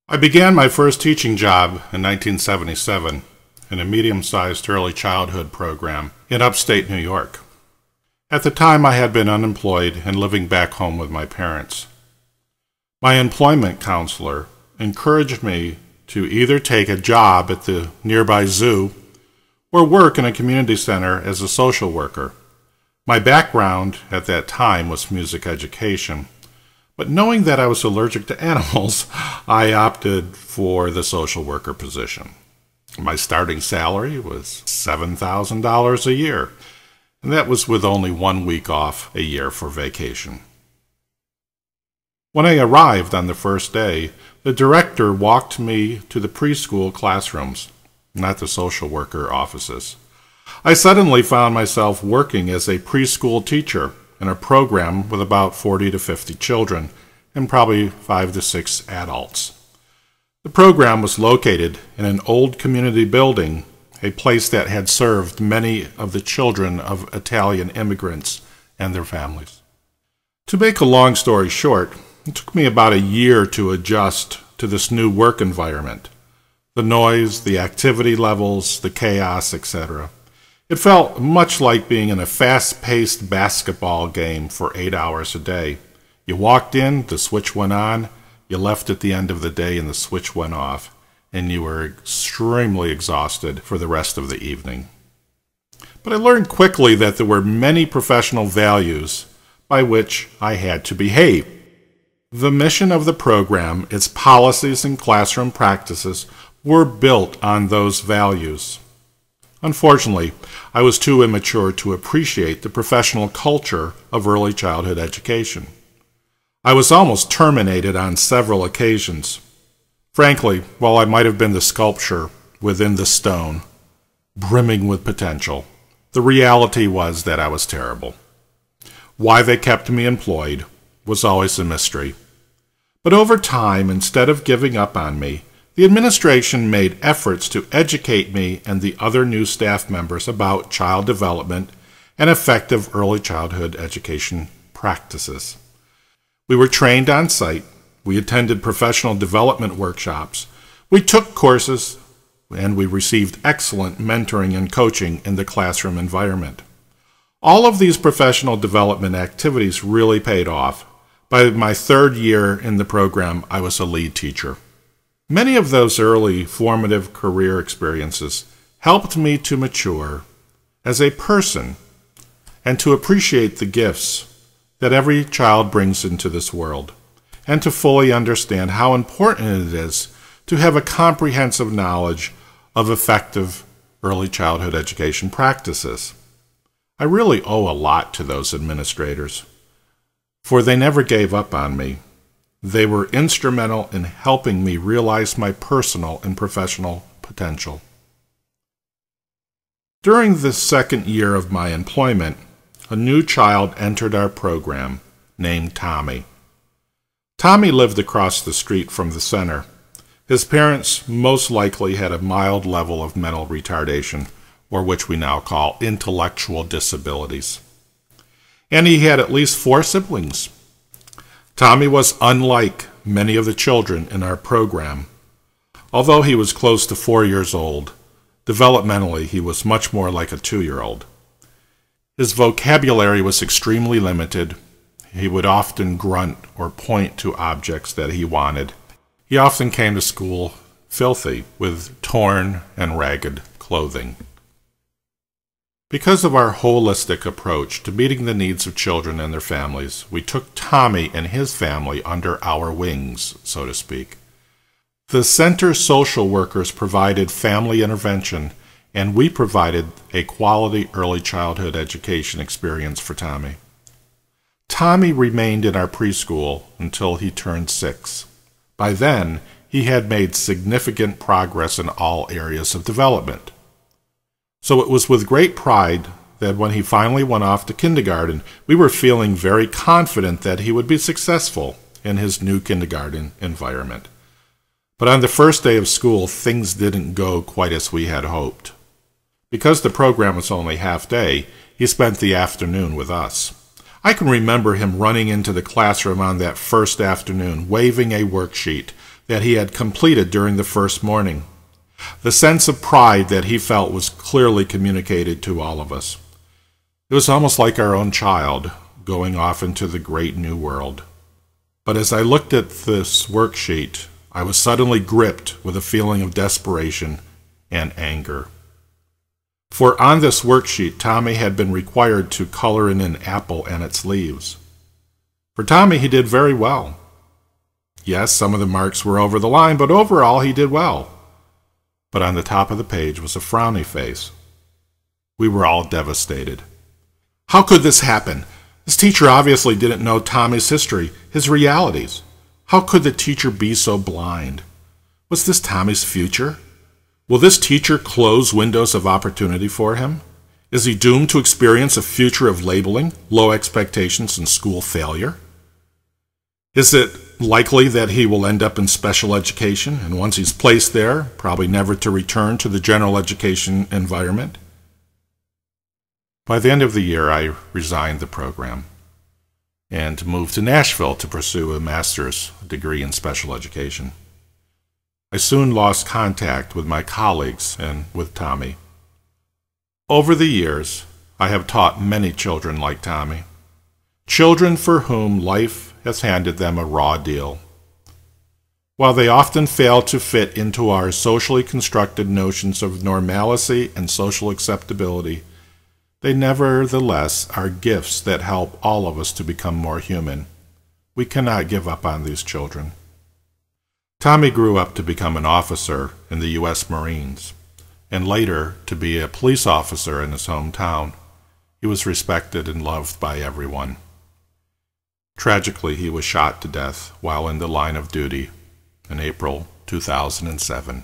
I began my first teaching job in 1977 in a medium-sized early childhood program in upstate New York. At the time, I had been unemployed and living back home with my parents. My employment counselor encouraged me to either take a job at the nearby zoo or work in a community center as a social worker. My background at that time was music education, but knowing that I was allergic to animals, I opted for the social worker position. My starting salary was $7,000 a year, and that was with only 1 week off a year for vacation. When I arrived on the first day, the director walked me to the preschool classrooms, not the social worker offices. I suddenly found myself working as a preschool teacher in a program with about 40 to 50 children and probably 5 to 6 adults. The program was located in an old community building, a place that had served many of the children of Italian immigrants and their families. To make a long story short, it took me about a year to adjust to this new work environment. The noise, the activity levels, the chaos, etc. It felt much like being in a fast-paced basketball game for 8 hours a day. You walked in, the switch went on, you left at the end of the day and the switch went off, and you were extremely exhausted for the rest of the evening. But I learned quickly that there were many professional values by which I had to behave. The mission of the program, its policies and classroom practices, were built on those values. Unfortunately, I was too immature to appreciate the professional culture of early childhood education. I was almost terminated on several occasions. Frankly, while I might have been the sculpture within the stone, brimming with potential, the reality was that I was terrible. Why they kept me employed was always a mystery. But over time, instead of giving up on me, the administration made efforts to educate me and the other new staff members about child development and effective early childhood education practices. We were trained on site, we attended professional development workshops, we took courses, and we received excellent mentoring and coaching in the classroom environment. All of these professional development activities really paid off. By my third year in the program, I was a lead teacher. Many of those early formative career experiences helped me to mature as a person and to appreciate the gifts that every child brings into this world, and to fully understand how important it is to have a comprehensive knowledge of effective early childhood education practices. I really owe a lot to those administrators, for they never gave up on me. They were instrumental in helping me realize my personal and professional potential. During the second year of my employment, a new child entered our program named Tommy. Tommy lived across the street from the center. His parents most likely had a mild level of mental retardation, or which we now call intellectual disabilities. And he had at least 4 siblings. Tommy was unlike many of the children in our program. Although he was close to 4 years old, developmentally he was much more like a 2-year-old. His vocabulary was extremely limited. He would often grunt or point to objects that he wanted. He often came to school filthy, with torn and ragged clothing. Because of our holistic approach to meeting the needs of children and their families, we took Tommy and his family under our wings, so to speak. The center social workers provided family intervention, and we provided a quality early childhood education experience for Tommy. Tommy remained in our preschool until he turned 6. By then, he had made significant progress in all areas of development. So it was with great pride that when he finally went off to kindergarten, we were feeling very confident that he would be successful in his new kindergarten environment. But on the first day of school, things didn't go quite as we had hoped. Because the program was only half day, he spent the afternoon with us. I can remember him running into the classroom on that first afternoon, waving a worksheet, that he had completed during the first morning. The sense of pride that he felt was clearly communicated to all of us. It was almost like our own child going off into the great new world. But as I looked at this worksheet, I was suddenly gripped with a feeling of desperation and anger. For on this worksheet, Tommy had been required to color in an apple and its leaves. For Tommy, he did very well. Yes, some of the marks were over the line, but overall he did well. But on the top of the page was a frowny face. We were all devastated. How could this happen? This teacher obviously didn't know Tommy's history, his realities. How could the teacher be so blind? Was this Tommy's future? Will this teacher close windows of opportunity for him? Is he doomed to experience a future of labeling, low expectations, and school failure? Is it likely that he will end up in special education, and once he's placed there, probably never to return to the general education environment? By the end of the year, I resigned the program and moved to Nashville to pursue a master's degree in special education. I soon lost contact with my colleagues and with Tommy. Over the years, I have taught many children like Tommy, children for whom life has handed them a raw deal. While they often fail to fit into our socially constructed notions of normalcy and social acceptability, they nevertheless are gifts that help all of us to become more human. We cannot give up on these children. Tommy grew up to become an officer in the U.S. Marines, and later to be a police officer in his hometown. He was respected and loved by everyone. Tragically, he was shot to death while in the line of duty in April 2007.